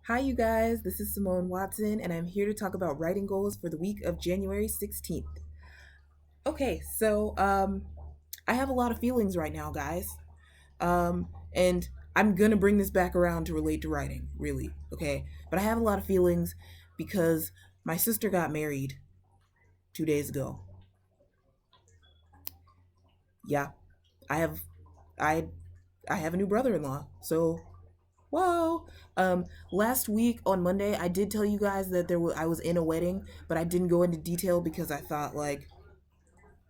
Hi, you guys. This is Simone Watson, and I'm here to talk about writing goals for the week of January 16th. Okay, I have a lot of feelings right now, guys. And I'm gonna bring this back around to relate to writing, really, okay? But I have a lot of feelings because my sister got married 2 days ago. Yeah, I have, I, I have a new brother-in-law. So, whoa! Last week on Monday, I did tell you guys that I was in a wedding, but I didn't go into detail because I thought like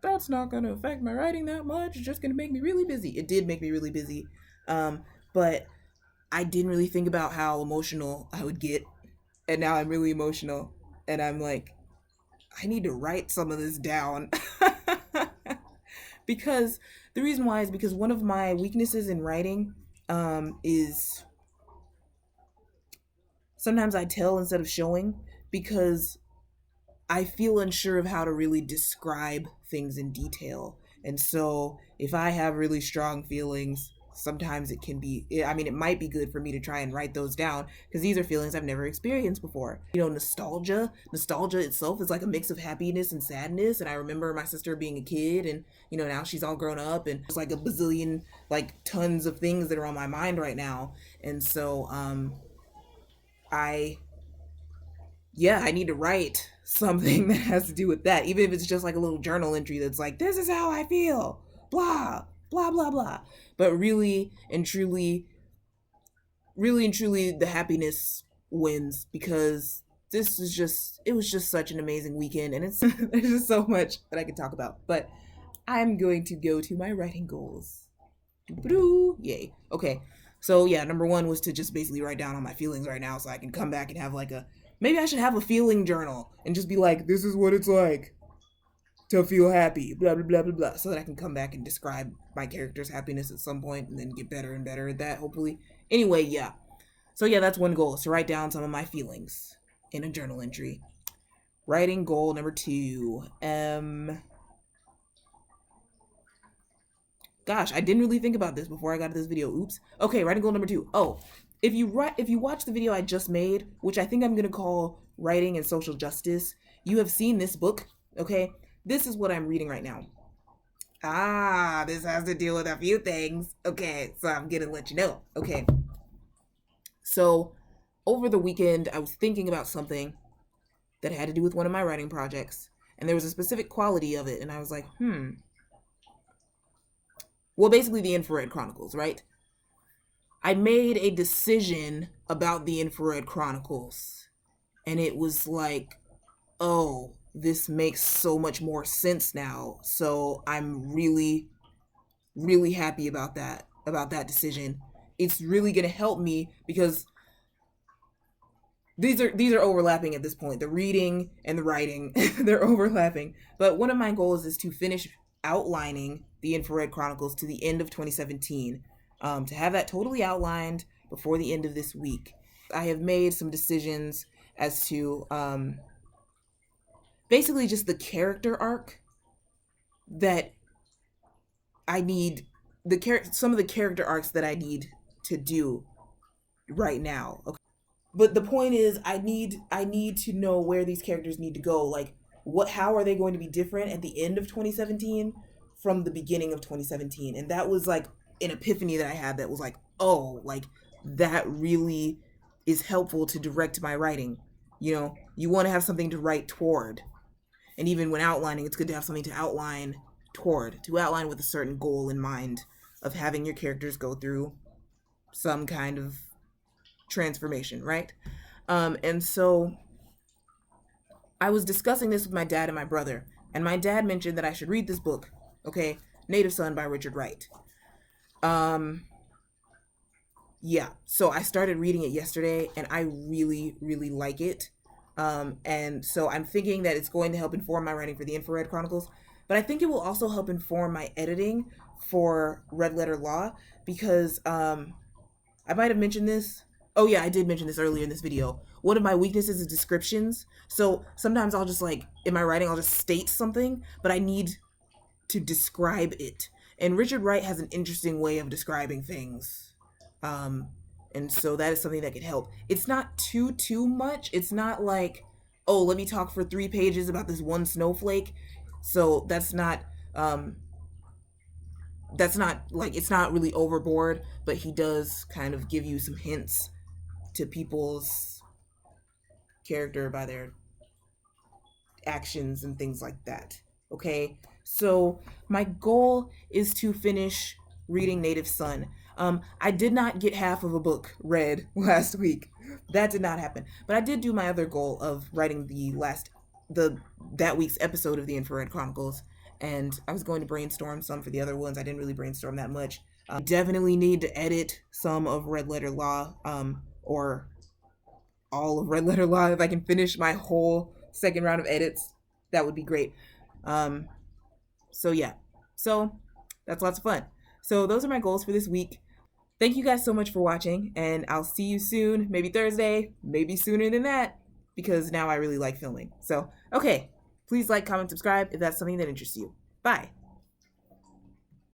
that's not going to affect my writing that much. It's just going to make me really busy. It did make me really busy. But I didn't really think about how emotional I would get. And now I'm really emotional. And I'm like, I need to write some of this down. Because the reason why is because one of my weaknesses in writing is sometimes I tell instead of showing because I feel unsure of how to really describe things in detail. And so if I have really strong feelings, sometimes it can be, I mean, it might be good for me to try and write those down because these are feelings I've never experienced before. Nostalgia itself is like a mix of happiness and sadness. And I remember my sister being a kid and, now she's all grown up and there's like a bazillion, like tons of things that are on my mind right now. And so, I yeah, I need to write something that has to do with that, even if it's just like a little journal entry that's like, this is how I feel, blah, blah, blah, blah. But really and truly, the happiness wins because it was just such an amazing weekend. And there's just so much that I could talk about. But I'm going to go to my writing goals. Yay. Okay. So yeah, number one was to just basically write down all my feelings right now so I can come back and have like a maybe I should have a feeling journal and just be like, this is what it's like to feel happy, blah blah blah blah blah. So that I can come back and describe my character's happiness at some point and then get better and better at that, hopefully. Anyway, yeah. So yeah, that's one goal, is to write down some of my feelings in a journal entry. Writing goal number two. Gosh, I didn't really think about this before I got to this video. Oops. Okay, writing goal number two. Oh, if you watch the video I just made, which I think I'm gonna call Writing and Social Justice, you have seen this book. Okay, this is what I'm reading right now. This has to deal with a few things. Okay, so I'm gonna let you know. Okay, so over the weekend I was thinking about something that had to do with one of my writing projects, and there was a specific quality of it, and I was like, well, basically the Infrared Chronicles, right? I made a decision about the Infrared Chronicles, and it was like, oh, this makes so much more sense now. So I'm really, really happy about that decision. It's really gonna help me because these are overlapping at this point. The reading and the writing, they're overlapping. But one of my goals is to finish outlining the Infrared Chronicles to the end of 2017. To have that totally outlined before the end of this week. I have made some decisions as to basically just the character arc that I need some of the character arcs that I need to do right now. Okay. But the point is I need to know where these characters need to go. Like how are they going to be different at the end of 2017 from the beginning of 2017? And that was like an epiphany that I had that was like, oh, like that really is helpful to direct my writing. You want to have something to write toward. And even when outlining, it's good to have something to outline toward, to outline with a certain goal in mind of having your characters go through some kind of transformation, right? And so I was discussing this with my dad and my brother, and my dad mentioned that I should read this book, okay, Native Son by Richard Wright. Yeah, so I started reading it yesterday, and I really, really like it. And so I'm thinking that it's going to help inform my writing for the Infrared Chronicles, but I think it will also help inform my editing for Red Letter Law because I might have mentioned this. Oh yeah, I did mention this earlier in this video. One of my weaknesses is descriptions. So sometimes I'll just like in my writing I'll just state something, but I need to describe it. And Richard Wright has an interesting way of describing things. Um And so that is something that could help. It's not too much. It's not like, oh, let me talk for 3 pages about this one snowflake. So that's not like, it's not really overboard, but he does kind of give you some hints to people's character by their actions and things like that. Okay, so my goal is to finish reading Native Son. I did not get half of a book read last week. That did not happen. But I did do my other goal of writing that week's episode of the Infrared Chronicles, and I was going to brainstorm some for the other ones. I didn't really brainstorm that much. Definitely need to edit some of Red Letter Law, or all of Red Letter Law. If I can finish my whole second round of edits, that would be great. So yeah, so that's lots of fun. So those are my goals for this week. Thank you guys so much for watching, and I'll see you soon, maybe Thursday, maybe sooner than that, because now I really like filming. So, okay, please like, comment, subscribe if that's something that interests you. Bye.